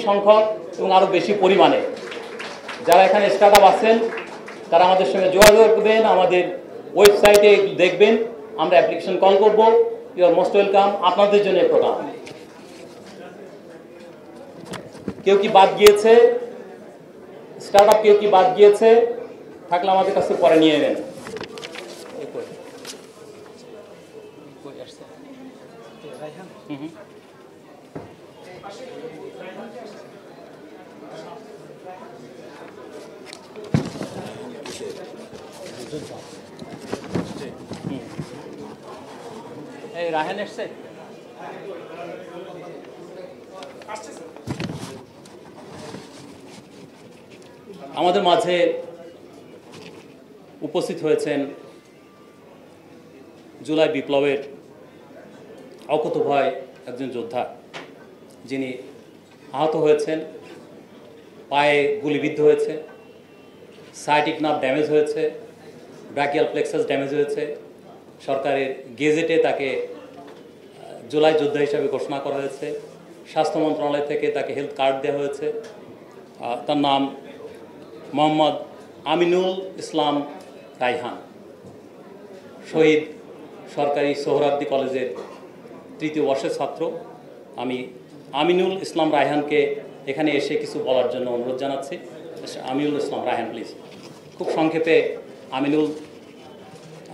সংখ্যক এবং আরও বেশি পরিমাণে যারা এখানে স্টার্টআপ আছেন তারা আমাদের সঙ্গে যোগাযোগ করবেন, আমাদের ওয়েবসাইটে দেখবেন, আমরা অ্যাপ্লিকেশন কল করব। You are most welcome. আপনাদের জন্য প্রোগ্রাম। কেউ কি বাদ গিয়েছে? স্টার্টআপ কেউ কি বাদ গিয়েছে? থাকলে আমাদের কাছে পরে নিয়ে নেবেন। এই রায়হান এসছে? আমাদের মাঝে উপস্থিত হয়েছেন জুলাই বিপ্লবের অকুতোভয় একজন যোদ্ধা, যিনি আহত হয়েছেন, পায়ে গুলিবিদ্ধ হয়েছে, সায়াটিক নার্ভ ড্যামেজ হয়েছে, ব্রাকিয়াল প্লেক্সাস ড্যামেজ হয়েছে। সরকারের গেজেটে তাকে জুলাই যোদ্ধা হিসাবে ঘোষণা করা হয়েছে। স্বাস্থ্য মন্ত্রণালয় থেকে তাকে হেলথ কার্ড দেওয়া হয়েছে। তার নাম মোহাম্মদ আমিনুল ইসলাম রায়হান, শহীদ সরকারি সোহরাওয়ার্দী কলেজের 3য় বর্ষের ছাত্র। আমি আমিনুল ইসলাম রায়হানকে এখানে এসে কিছু বলার জন্য অনুরোধ জানাচ্ছি। আমিনুল ইসলাম রায়হান, প্লিজ। খুব সংক্ষেপে আমিনুল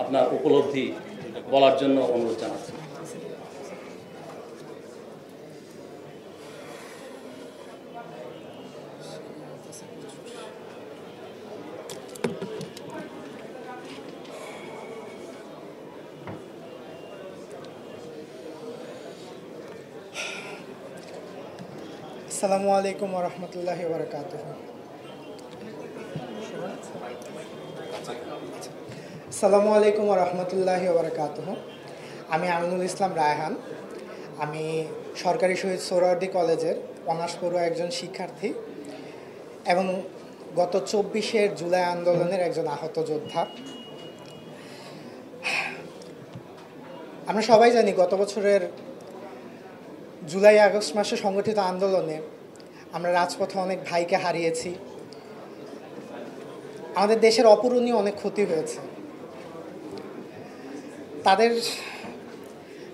আপনার উপলব্ধি বলার জন্য অনুরোধ জানাচ্ছি। আসসালামু আলাইকুম ওয়া রাহমাতুল্লাহি ওয়া বারাকাতুহু। আসসালামু আলাইকুম ওয়া রাহমাতুল্লাহি ওয়া বারাকাতুহু। আমি আমিনুল ইসলাম রায়হান। আমি সরকারি শহীদ সোহরাওয়ার্দী কলেজের অনার্স পড়ুয়া একজন শিক্ষার্থী এবং গত 24 জুলাই আন্দোলনের একজন আহত যোদ্ধা। আমরা সবাই জানি গত বছরের জুলাই আগস্ট মাসে সংগঠিত আন্দোলনে আমরা রাজপথে অনেক ভাইকে হারিয়েছি। আমাদের দেশের অপূরণীয় অনেক ক্ষতি হয়েছে।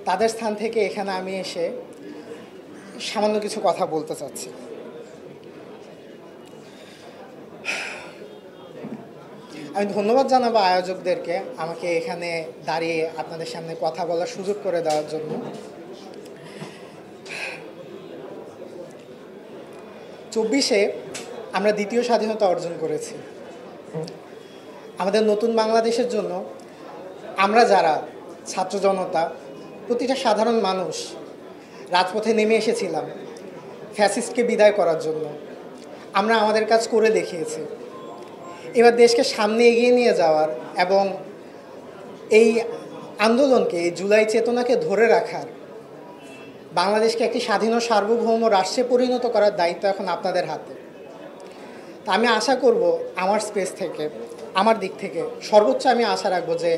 তাদের স্থান থেকে এখানে আমি এসে সামান্য কিছু কথা বলতে চাচ্ছি। আমি ধন্যবাদ জানাবো আয়োজকদেরকে আমাকে এখানে দাঁড়িয়ে আপনাদের সামনে কথা বলার সুযোগ করে দেওয়ার জন্য। 24 আমরা দ্বিতীয় স্বাধীনতা অর্জন করেছি। আমাদের নতুন বাংলাদেশের জন্য আমরা যারা ছাত্র জনতা, প্রতিটা সাধারণ মানুষ রাজপথে নেমে এসেছিলাম ফ্যাসিস্টকে বিদায় করার জন্য। আমরা আমাদের কাজ করে দেখিয়েছি। এবার দেশকে সামনে এগিয়ে নিয়ে যাওয়ার এবং এই আন্দোলনকে, এই জুলাই চেতনাকে ধরে রাখার, বাংলাদেশকে একটি স্বাধীন ও সার্বভৌম রাষ্ট্রে পরিণত করার দায়িত্ব এখন আপনাদের হাতে। তা আমি আশা করব আমার স্পেস থেকে, আমার দিক থেকে সর্বোচ্চ আমি আশা রাখবো যে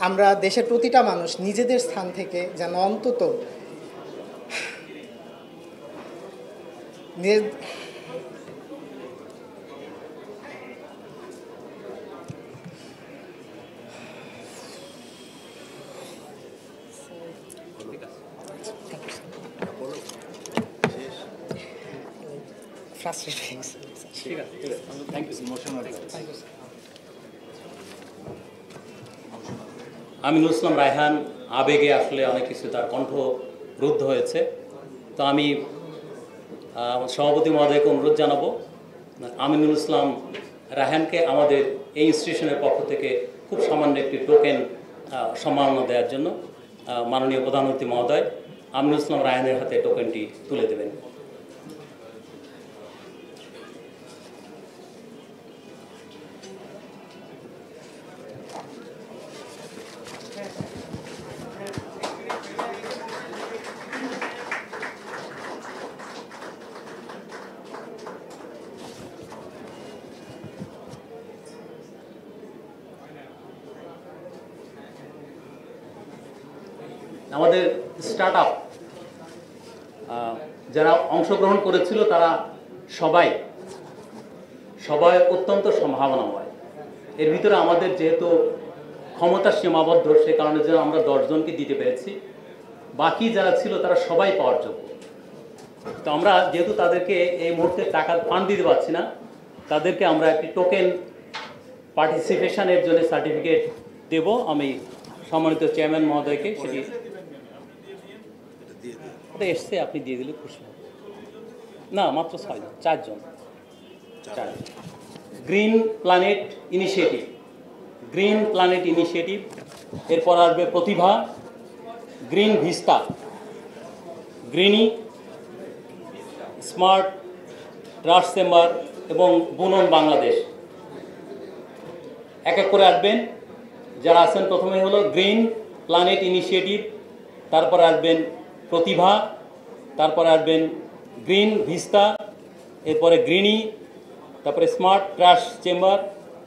আমরা দেশের প্রতিটা মানুষ নিজেদের স্থান থেকে যেন অন্তত আমিনুল ইসলাম রায়হান আবেগে আসলে অনেক কিছু, তার কণ্ঠ রুদ্ধ হয়েছে। তো আমি সভাপতি মহোদয়কে অনুরোধ জানাবো আমিনুল ইসলাম রায়হানকে আমাদের এই ইনস্টিটিউশনের পক্ষ থেকে খুব সামান্য একটি টোকেন সম্মাননা দেওয়ার জন্য মাননীয় প্রধান অতিথি মহোদয় আমিনুল ইসলাম রায়হানের হাতে টোকেনটি তুলে দেবেন। আমাদের স্টার্টআপ যারা অংশগ্রহণ করেছিল তারা সবাই অত্যন্ত সম্ভাবনাময়। এর ভিতরে আমাদের যেহেতু ক্ষমতা সীমাবদ্ধ, সে কারণে যেন আমরা 10 জনকে দিতে পেরেছি, বাকি যারা ছিল তারা সবাই পাওয়ার যোগ্য। তো আমরা যেহেতু তাদেরকে এই মুহূর্তে টাকা ফান্ড দিতে পারছি না, তাদেরকে আমরা একটি টোকেন পার্টিসিপেশনের জন্য সার্টিফিকেট দেব। আমি সম্মানিত চেয়ারম্যান মহোদয়কে সেটি ওটা এসছে, আপনি দিয়ে দিলে খুশি হবে। না, মাত্র 6 জন, 4 জন। গ্রিন প্ল্যানেট ইনিশিয়েটিভ, এরপর আসবে প্রতিভা, green vista, গ্রিনি, smart trust chamber এবং বুনন বাংলাদেশ। এক এক করে আসবেন যারা আছেন। প্রথমে হলো গ্রিন প্ল্যানেট ইনিশিয়েটিভ, তারপরে আসবেন প্রতিভা, তারপরে আসবেন গ্রিন ভিস্তা, এরপরে গ্রিনি, তারপরে স্মার্ট ট্রাস্ট চেম্বার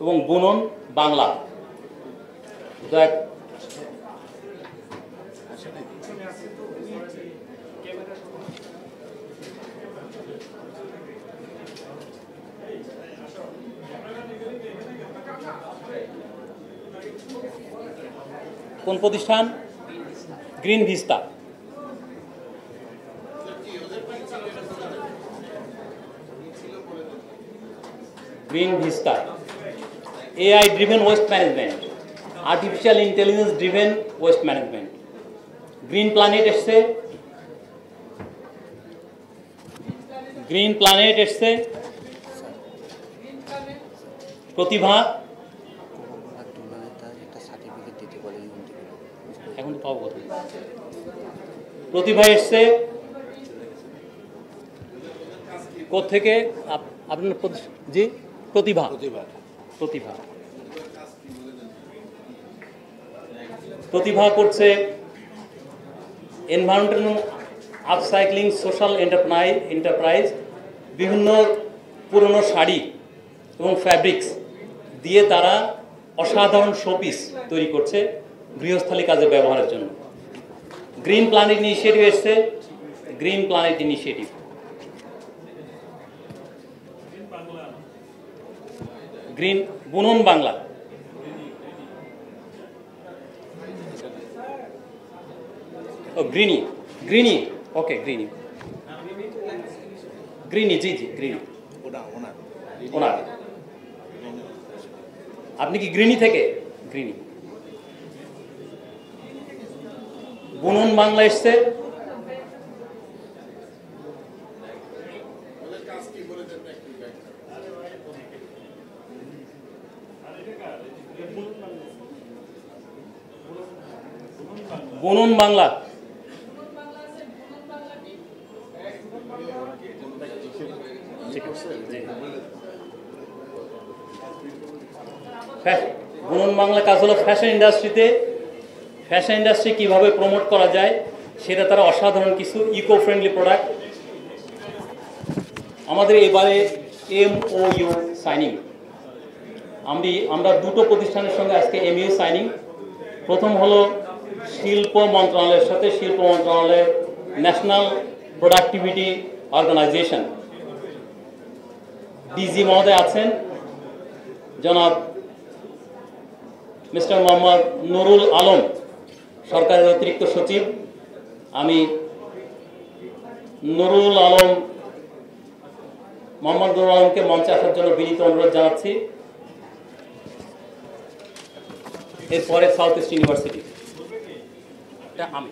এবং বুনন বাংলা। কোন প্রতিষ্ঠান? Green vista. Green vista, AI driven waste management, artificial intelligence driven waste management. Green planet এসছে, প্রতিভা এখন পাবো কথা, প্রতিভা এসছে কোত্থেকে? আপনার জি, প্রতিভা করছে এনভায়রনমেন্টাল আপসাইক্লিং সোশ্যাল এন্টারপ্রাইজ। বিভিন্ন পুরনো শাড়ি এবং ফ্যাব্রিক্স দিয়ে তারা অসাধারণ শোপিস তৈরি করছে গৃহস্থালী কাজে ব্যবহারের জন্য। গ্রিন প্ল্যানেট ইনিশিয়েটিভ এসছে, গ্রিন বুনন বাংলা, গ্রিনি, ওকে, গ্রিনি, জি, গ্রিনি ওনার। আপনি কি গ্রিনি থেকে? গ্রিনি। বুনন বাংলা এসছে, বুনন বাংলা। বুনন বাংলা কাজ হলো ফ্যাশন ইন্ডাস্ট্রি কিভাবে প্রমোট করা যায় সেটা তারা অসাধারণ কিছু ইকো ফ্রেন্ডলি প্রোডাক্ট। আমাদের এবারে MOU সাইনিং, আমরা দুটো প্রতিষ্ঠানের সঙ্গে আজকে MOU সাইনিং। প্রথম হলো শিল্প মন্ত্রণালয়ের সাথে, শিল্প মন্ত্রণালয়ের ন্যাশনাল প্রোডাক্টিভিটি অর্গানাইজেশন, ডিজি মহোদয় আছেন জনাব মিস্টার মোহাম্মদ নুরুল আলম, সরকারের অতিরিক্ত সচিব। আমি মোহাম্মদ নুরুল আলমকে মঞ্চে আসার জন্য বিনীত অনুরোধ জানাচ্ছি। এরপরে সাউথ ইস্ট ইউনিভার্সিটি, আমি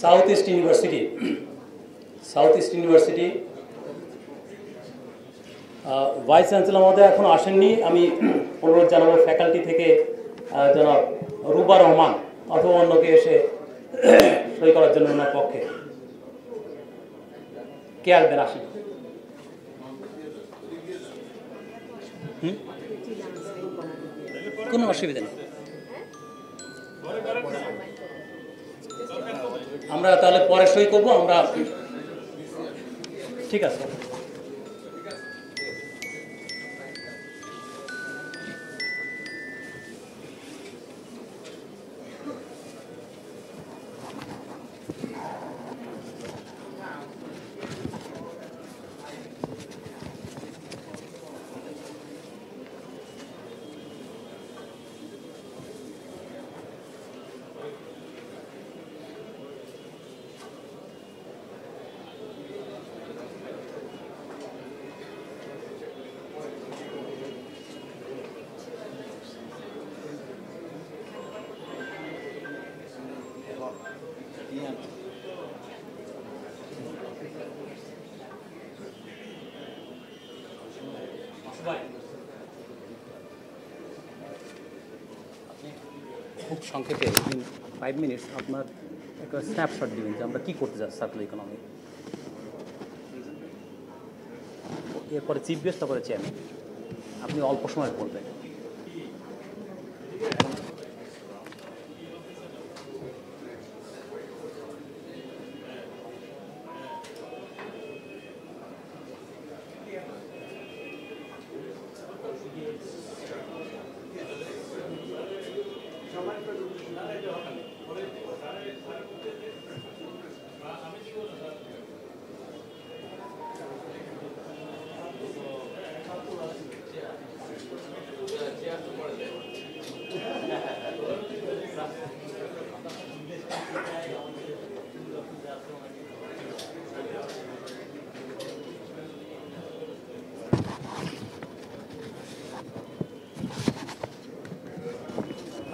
south east university vice chancellor মহোদয় এখন আসেননি। আমি অনুরোধ জানাবো ফ্যাকাল্টি থেকে জনাব রুবা রহমান অথবা অন্যকে এসে সই করার জন্য ওনার পক্ষে। কে আসবেন? আসেন। কোনো অসুবিধা নেই। আমরা তাহলে পরে সই করবো আমরা। ঠিক আছে। খুব সংক্ষেপে 5 মিনিটস আপনার একটা স্ন্যাপশট দিবেন যে আমরা কী করতে যাচ্ছি সার্কুলার ইকোনমি। এরপরে চিফ গেস্ট, তারপরে চেয়ারম্যান। আপনি অল্প সময় বলবেন।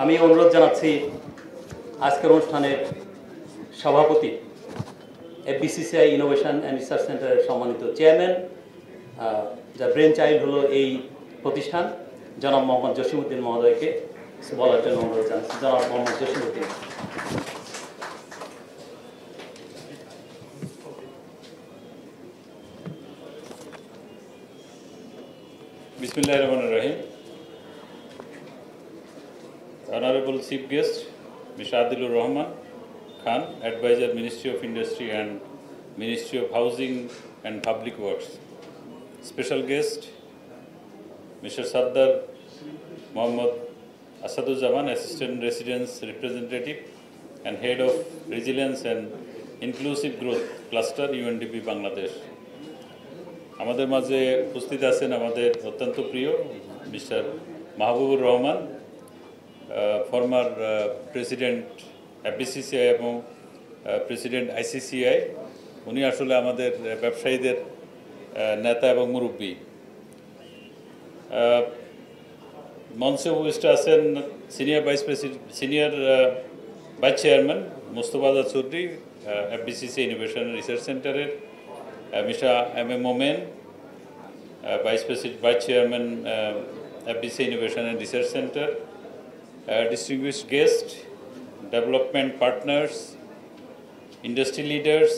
আমি অনুরোধ জানাচ্ছি আজকের অনুষ্ঠানের সভাপতি, এফবিসিসিআই ইনোভেশন অ্যান্ড রিসার্চ সেন্টারের সম্মানিত চেয়ারম্যান, যার ব্রেন চাইল্ড হলো এই প্রতিষ্ঠান, জনাব মোহাম্মদ জসিমউদ্দিন মহোদয়কে বলার জন্য অনুরোধ জানাচ্ছি। জনাব মোহাম্মদ জসিমউদ্দিন। বিসমিল্লাহির রহমানির রহিম। Honorable Chief Guest, Mr. Adilur Rahman Khan, Advisor, Ministry of Industry and Ministry of Housing and Public Works. Special guest, Mr. Sardar Mohammad Asaduzzaman, Assistant Residence Representative and Head of Resilience and Inclusive Growth Cluster, UNDP Bangladesh. আমাদের মাঝে উপস্থিত আছেন আমাদের অত্যন্ত প্রিয় mister Mahbubur Rahman, former president FBCCI এবং president ICICI. উনি আসলে আমাদের ব্যবসায়ীদের নেতা এবং মুরব্বী। মঞ্চে উপস্থিত আছেন senior vice chairman Mostafa Chowdhury, FBCC innovation research সেন্টারের, mister M A Momen, vice chairman FBC Innovation and Research Center, distinguished guests, development partners, industry leaders,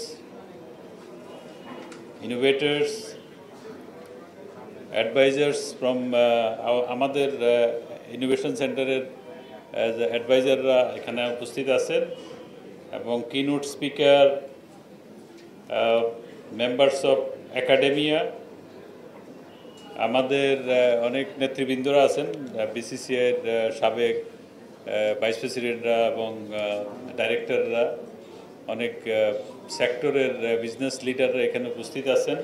innovators, advisors from আমাদের ইনোভেশন সেন্টারের অ্যাডভাইজাররা এখানে উপস্থিত আছেন এবং keynote speaker, members of academia, আমাদের অনেক নেতৃবৃন্দরা আছেন, বিসিসিআইয়ের সাবেক ভাইস প্রেসিডেন্টরা এবং ডাইরেক্টররা, অনেক সেক্টরের বিজনেস লিডাররা এখানে উপস্থিত আছেন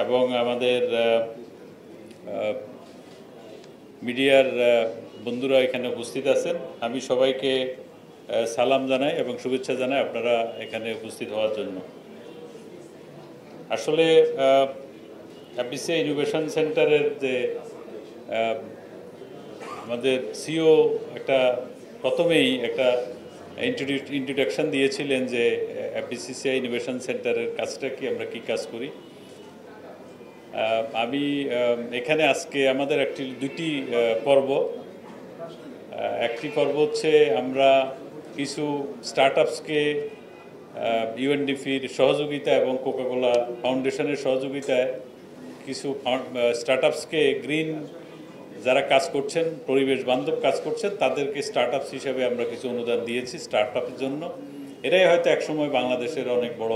এবং আমাদের মিডিয়ার বন্ধুরা এখানে উপস্থিত আছেন। আমি সবাইকে সালাম জানাই এবং শুভেচ্ছা জানাই আপনারা এখানে উপস্থিত হওয়ার জন্য। আসলে এফবিসিআই ইনোভেশন সেন্টারের যে আমাদের সিও একটা প্রথমেই একটা ইন্ট্রোডাকশন দিয়েছিলেন যে এফবিসিসিআই ইনোভেশন সেন্টারের কাজটা কি, আমরা কি কাজ করি। আমি এখানে আজকে আমাদের দুটি পর্ব। একটি পর্ব হচ্ছে আমরা কিছু স্টার্টআপসকে ইউএনডিপির সহযোগিতা এবং কোকাকোলা ফাউন্ডেশনের সহযোগিতায় কিছু স্টার্টআপসকে গ্রিন যারা কাজ করছেন, পরিবেশ বান্ধব কাজ করছেন, তাদেরকে স্টার্টআপস হিসেবে আমরা কিছু অনুদান দিয়েছি স্টার্টআপের জন্য। এরাই হয়তো একসময় বাংলাদেশের অনেক বড়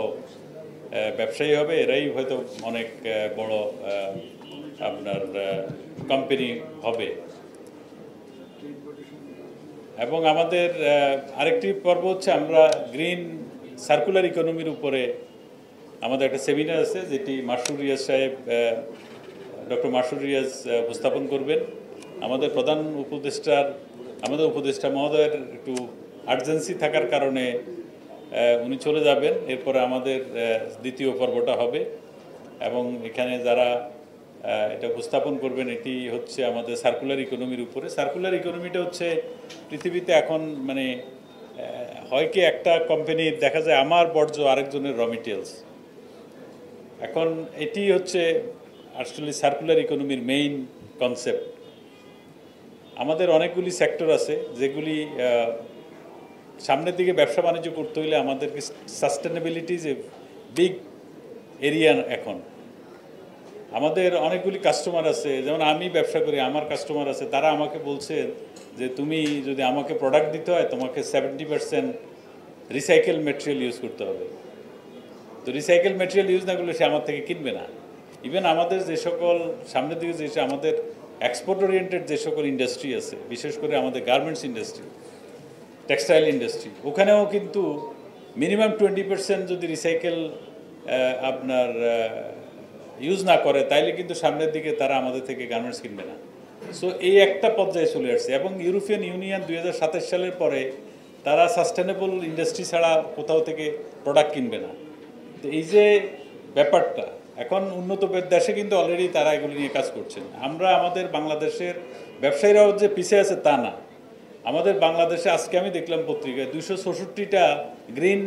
ব্যবসায়ী হবে, এরাই হয়তো অনেক বড় আপনার কোম্পানি হবে। এবং আমাদের আরেকটি পর্ব হচ্ছে আমরা গ্রিন সার্কুলার ইকোনমির উপরে আমাদের একটা সেমিনার আছে, যেটি মাসুর রিয়াজ সাহেব, ডক্টর মাসুর রিয়াজ উপস্থাপন করবেন। আমাদের প্রধান উপদেষ্টা মহোদয়ের একটু আর্জেন্সি থাকার কারণে উনি চলে যাবেন। এরপরে আমাদের দ্বিতীয় পর্বটা হবে এবং এখানে যারা এটা উপস্থাপন করবেন এটি হচ্ছে আমাদের সার্কুলার ইকোনমির উপরে। সার্কুলার ইকোনমিটা হচ্ছে পৃথিবীতে এখন মানে হয় কি একটা কোম্পানির দেখা যায় আমার বর্জ্য আরেকজনের র মেটেরিয়ালস। এখন এটি হচ্ছে আসলে সার্কুলার ইকোনমির মেইন কনসেপ্ট। আমাদের অনেকগুলি সেক্টর আছে যেগুলি সামনের দিকে ব্যবসা বাণিজ্য করতে হলে আমাদেরকে সাস্টেনেবিলিটি যে বিগ এরিয়া। এখন আমাদের অনেকগুলি কাস্টমার আছে, যেমন আমি ব্যবসা করি, আমার কাস্টমার আছে, তারা আমাকে বলছে যে তুমি যদি আমাকে প্রোডাক্ট দিতে হয় তোমাকে 70% রিসাইকেল ম্যাটেরিয়াল ইউজ করতে হবে। তো রিসাইকেল ম্যাটেরিয়াল ইউজ না করলে সে আমার থেকে কিনবে না। ইভেন আমাদের যে সকল সামনের দিকে যে আমাদের এক্সপোর্ট ওরিয়েন্টেড যে সকল ইন্ডাস্ট্রি আছে, বিশেষ করে আমাদের গার্মেন্টস ইন্ডাস্ট্রি, টেক্সটাইল ইন্ডাস্ট্রি, ওখানেও কিন্তু মিনিমাম 20% যদি রিসাইকেল আপনার ইউজ না করে তাইলে কিন্তু সামনের দিকে তারা আমাদের থেকে গার্মেন্টস কিনবে না। সো এই একটা পর্যায়ে চলে আসছে এবং ইউরোপিয়ান ইউনিয়ন 2027 সালের পরে তারা সাস্টেনেবল ইন্ডাস্ট্রি ছাড়া কোথাও থেকে প্রোডাক্ট কিনবে না। তো এই যে ব্যাপারটা, এখন উন্নত দেশে কিন্তু অলরেডি তারা এগুলো নিয়ে কাজ করছেন। আমরা আমাদের বাংলাদেশের ব্যবসায়ীরাও যে পিছিয়ে আছে তা না। আমাদের বাংলাদেশে আজকে আমি দেখলাম পত্রিকায় 266টা গ্রিন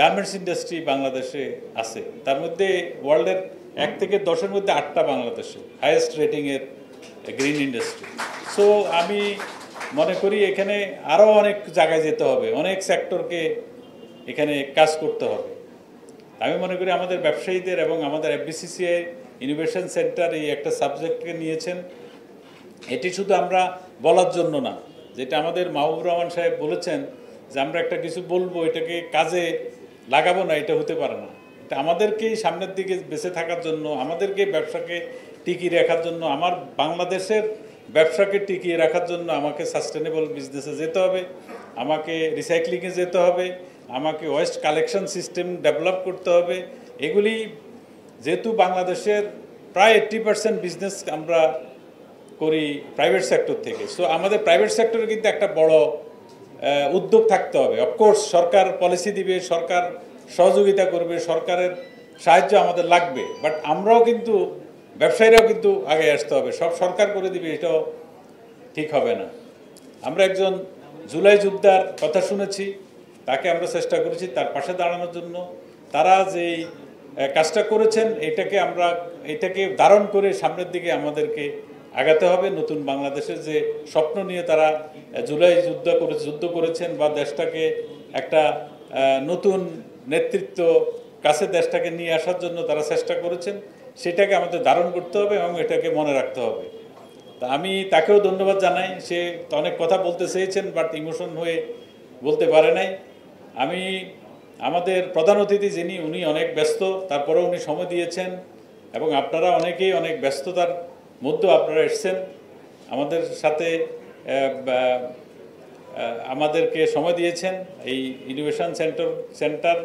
গার্মেন্টস ইন্ডাস্ট্রি বাংলাদেশে আছে। তার মধ্যে ওয়ার্ল্ডের 1 থেকে 10-এর মধ্যে 8টা বাংলাদেশে হাইয়েস্ট রেটিংয়ের গ্রিন ইন্ডাস্ট্রি। সো আমি মনে করি এখানে আরও অনেক জায়গায় যেতে হবে, অনেক সেক্টরকে এখানে কাজ করতে হবে। আমি মনে করি আমাদের ব্যবসায়ীদের এবং আমাদের এফবিসিসিআই ইনোভেশন সেন্টার এই একটা সাবজেক্টকে নিয়েছেন, এটি শুধু আমরা বলার জন্য না, যেটা আমাদের মাহবুবুর রহমান সাহেব বলেছেন যে আমরা একটা কিছু বলবো এটাকে কাজে লাগাবো না, এটা হতে পারে না। এটা আমাদেরকেই সামনের দিকে বেঁচে থাকার জন্য, আমাদেরকে ব্যবসাকে টিকিয়ে রাখার জন্য, আমার বাংলাদেশের ব্যবসাকে টিকিয়ে রাখার জন্য আমাকে সাস্টেনেবল বিজনেসে যেতে হবে, আমাকে রিসাইক্লিংয়ে যেতে হবে, আমাকে ওয়েস্ট কালেকশন সিস্টেম ডেভেলপ করতে হবে। এগুলি যেহেতু বাংলাদেশের প্রায় 80% বিজনেস আমরা করি প্রাইভেট সেক্টর থেকে, সো আমাদের প্রাইভেট সেক্টরে কিন্তু একটা বড় উদ্যোগ থাকতে হবে। অফকোর্স সরকার পলিসি দিবে, সরকার সহযোগিতা করবে, সরকারের সাহায্য আমাদের লাগবে, বাট আমরাও কিন্তু ব্যবসায়ীরাও কিন্তু আগে আসতে হবে। সব সরকার করে দিবে এটাও ঠিক হবে না। আমরা একজন জুলাই যোদ্ধার কথা শুনেছি, তাকে আমরা চেষ্টা করেছি তার পাশে দাঁড়ানোর জন্য। তারা যেই কাজটা করেছেন এটাকে ধারণ করে সামনের দিকে আমাদেরকে আগাতে হবে। নতুন বাংলাদেশের যে স্বপ্ন নিয়ে তারা জুলাই যুদ্ধ করেছেন বা দেশটাকে একটা নতুন নেতৃত্ব কাছে দেশটাকে নিয়ে আসার জন্য তারা চেষ্টা করেছেন, সেটাকে আমাদের ধারণ করতে হবে এবং এটাকে মনে রাখতে হবে। তা আমি তাকেও ধন্যবাদ জানাই। সে অনেক কথা বলতে চেয়েছেন বাট ইমোশন হয়ে বলতে পারে নাই। আমি আমাদের প্রধান অতিথি যিনি, উনি অনেক ব্যস্ত, তারপরেও উনি সময় দিয়েছেন এবং আপনারা অনেকেই অনেক ব্যস্ততার মধ্যে আপনারা এসছেন আমাদের সাথে আমাদেরকে সময় দিয়েছেন। এই ইনোভেশন সেন্টার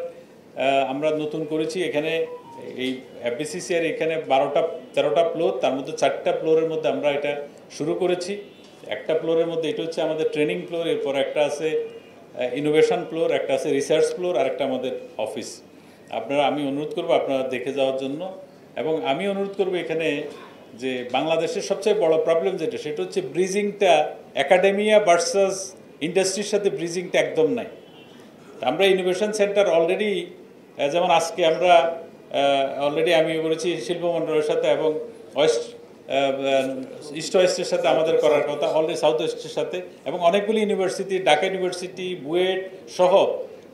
আমরা নতুন করেছি। এখানে এই এফবিসিসিআর এখানে 13টা ফ্লোর, তার মধ্যে 4টা ফ্লোরের মধ্যে আমরা এটা শুরু করেছি। একটা ফ্লোরের মধ্যে এটা হচ্ছে আমাদের ট্রেনিং ফ্লোর, এরপর একটা আছে ইনোভেশন ফ্লোর, একটা আছে রিসার্চ ফ্লোর, আর একটা আমাদের অফিস। আমি অনুরোধ করব আপনারা দেখে যাওয়ার জন্য, এবং আমি অনুরোধ করব এখানে যে বাংলাদেশের সবচেয়ে বড় প্রবলেম যেটা, সেটা হচ্ছে ব্রিজিংটা, একাডেমিয়া ভার্সাস ইন্ডাস্ট্রির সাথে ব্রিজিংটা একদম নাই। আমরা ইনোভেশন সেন্টার অলরেডি, যেমন আজকে আমরা অলরেডি আমি বলেছি শিল্প মন্ডলের সাথে এবং ইস্ট ওয়েস্টের সাথে আমাদের করার কথা, অলরেডি সাউথ ওয়েস্টের সাথে, এবং অনেকগুলি ইউনিভার্সিটি, ঢাকা ইউনিভার্সিটি, বুয়েট সহ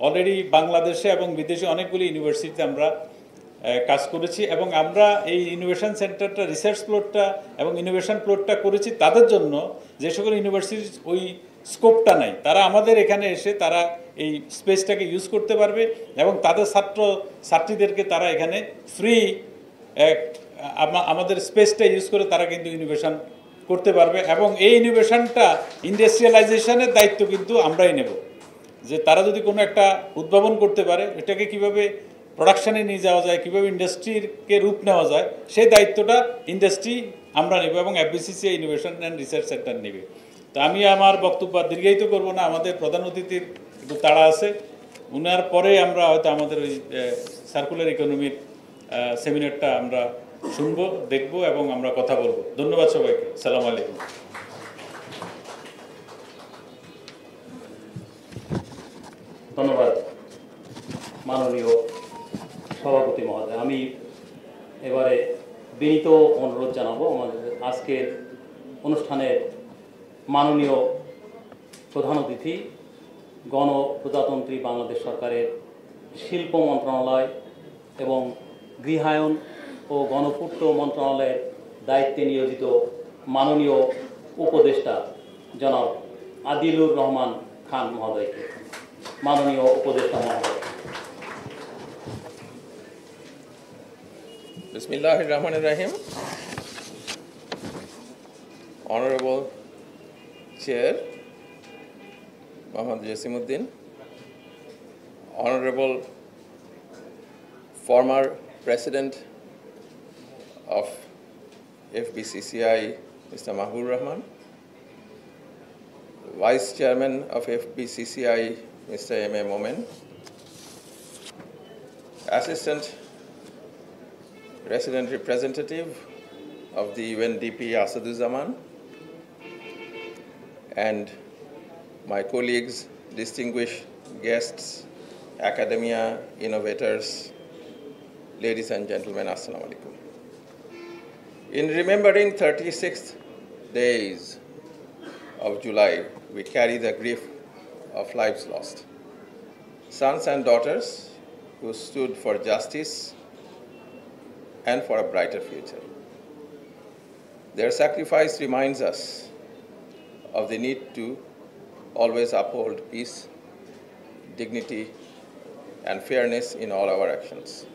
অলরেডি বাংলাদেশে এবং বিদেশে অনেকগুলি ইউনিভার্সিটিতে আমরা কাজ করেছি। এবং আমরা এই ইনোভেশন সেন্টারটা, রিসার্চ ফ্লোরটা এবং ইনোভেশন ফ্লোরটা করেছি তাদের জন্য যে সকল ইউনিভার্সিটির ওই স্কোপটা নাই, তারা আমাদের এখানে এসে তারা এই স্পেসটাকে ইউজ করতে পারবে এবং তাদের ছাত্রীদেরকে তারা এখানে ফ্রি আমাদের স্পেসটা ইউজ করে তারা কিন্তু ইনোভেশন করতে পারবে। এবং এই ইনোভেশনটা ইন্ডাস্ট্রিয়ালাইজেশনের দায়িত্ব কিন্তু আমরাই নেব, যে তারা যদি কোনো একটা উদ্ভাবন করতে পারে, এটাকে কিভাবে প্রোডাকশানে নিয়ে যাওয়া যায়, কীভাবে ইন্ডাস্ট্রিকে রূপ নেওয়া যায়, সেই দায়িত্বটা ইন্ডাস্ট্রি আমরা নেব এবং FBCCI innovation and research centre নেবে। তো আমি আমার বক্তব্য দীর্ঘায়িত করব না, আমাদের প্রধান অতিথির একটু তাড়া আছে, উনার পরে আমরা হয়তো আমাদের ওই সার্কুলার ইকোনমির সেমিনারটা আমরা শুনবো, দেখব এবং আমরা কথা বলবো। ধন্যবাদ সবাইকে। আসসালামু আলাইকুম। ধন্যবাদ মাননীয় সভাপতি মহোদয়। আমি এবারে বিনীত অনুরোধ জানাবো আমাদের আজকের অনুষ্ঠানের মাননীয় প্রধান অতিথি, গণপ্রজাতন্ত্রী বাংলাদেশ সরকারের শিল্প মন্ত্রণালয় এবং গৃহায়ন ও গণপূর্ত মন্ত্রণালয়ের দায়িত্বে নিয়োজিত মাননীয় উপদেষ্টা জনাব আদিলুর রহমান খান মহোদয়কে। মাননীয় উপদেষ্টা মহোদয়। Bismillahir Rahmanir Rahim. Honorable Chair Muhammad Jasimuddin, Honorable former President of FBCCI Mr. Mahbub Rahman, Vice Chairman of FBCCI Mr. M.A. Momen, Assistant Resident Representative of the UNDP Asaduzzaman, and my colleagues, distinguished guests, academia, innovators, ladies and gentlemen, Assalamu alaikum. In remembering 36th days of July, we carry the grief of lives lost. Sons and daughters who stood for justice and for a brighter future. Their sacrifice reminds us of the need to always uphold peace, dignity, and fairness in all our actions.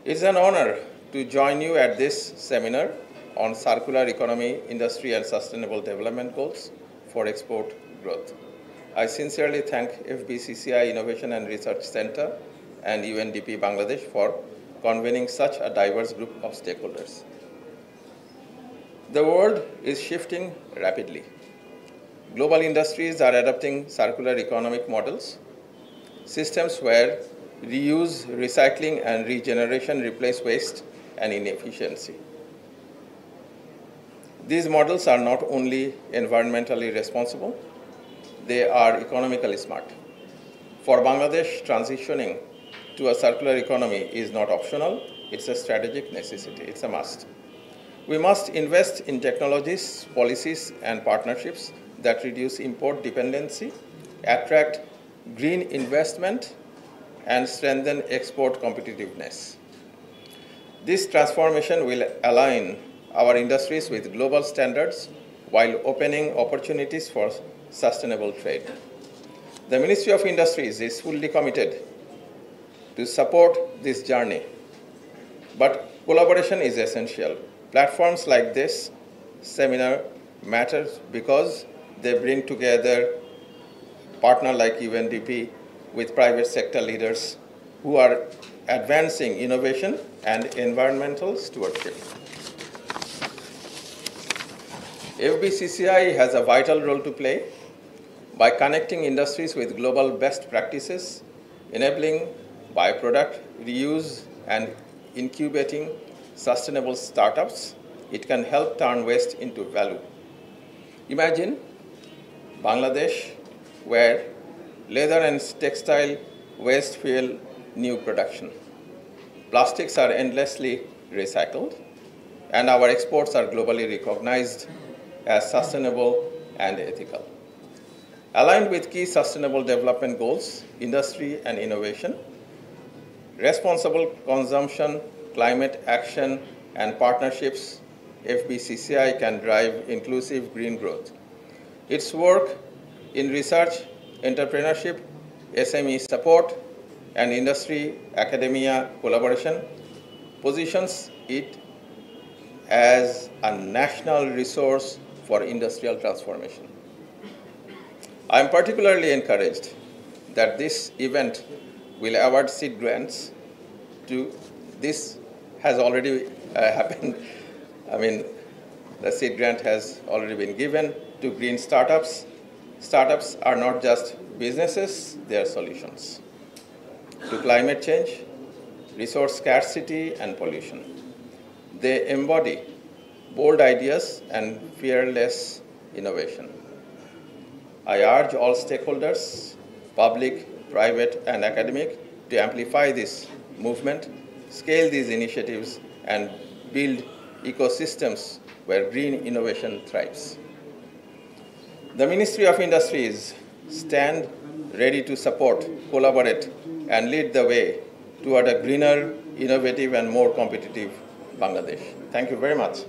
It's an honor to join you at this seminar on circular economy, industry, and sustainable development goals for export growth. I sincerely thank FBCCI Innovation and Research Center and UNDP Bangladesh for convening such a diverse group of stakeholders. The world is shifting rapidly. Global industries are adopting circular economic models, systems where reuse, recycling, and regeneration replace waste and inefficiency. These models are not only environmentally responsible, they are economically smart. For Bangladesh, transitioning to a circular economy is not optional, it's a strategic necessity, it's a must. We must invest in technologies, policies, and partnerships that reduce import dependency, attract green investment, and strengthen export competitiveness. This transformation will align our industries with global standards while opening opportunities for sustainable trade. The Ministry of Industries is fully committed to support this journey, but collaboration is essential. Platforms like this seminar matter because they bring together partner like UNDP with private sector leaders who are advancing innovation and environmental stewardship. FBCCI has a vital role to play by connecting industries with global best practices, enabling byproduct reuse and incubating sustainable startups. It can help turn waste into value. Imagine Bangladesh, where leather and textile waste fuel new production. Plastics are endlessly recycled, and our exports are globally recognized as sustainable and ethical. Aligned with key sustainable development goals, industry and innovation, responsible consumption, climate action, and partnerships, FBCCI can drive inclusive green growth. Its work in research, entrepreneurship, SME support, and industry-academia collaboration positions it as a national resource for industrial transformation. I am particularly encouraged that this event will award seed grants to, this has already happened. I mean, the seed grant has already been given to green startups. Startups are not just businesses, they are solutions to climate change, resource scarcity, and pollution. They embody bold ideas and fearless innovation. I urge all stakeholders, public, private, and academic, to amplify this movement, scale these initiatives, and build ecosystems where green innovation thrives. The Ministry of Industries stand ready to support, collaborate, and lead the way toward a greener, innovative, and more competitive Bangladesh. Thank you very much.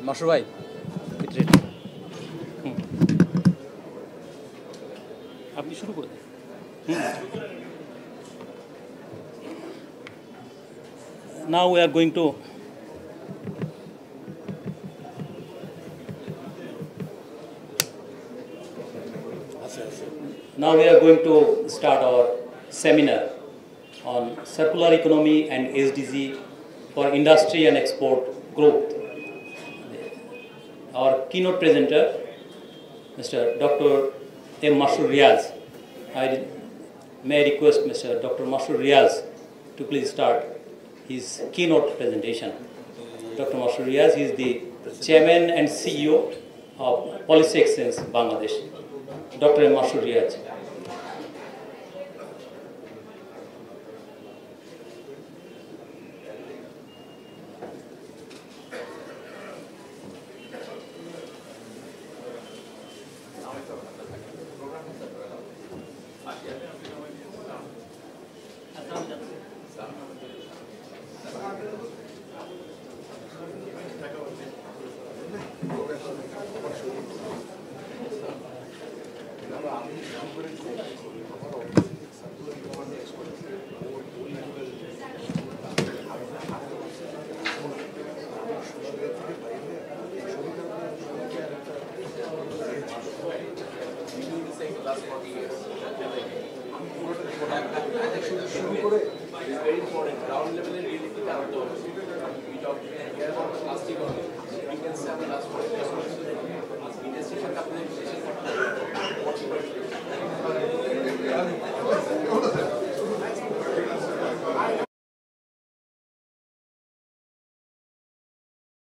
মাসুর ভাই আপনি শুরু করে দেন। Now we are going to start our seminar on circular economy and SDG for industry and export growth. Our keynote presenter, Mr. Dr. M. Masroor Riaz. May I request Mr. Dr. Masroor Riaz to please start his keynote presentation. Dr. Masroor Riaz is the Chairman and CEO of Policy Exchange Bangladesh. Dr. M. Masroor Riaz. Very important. Ground level reality we talk here about plastic only.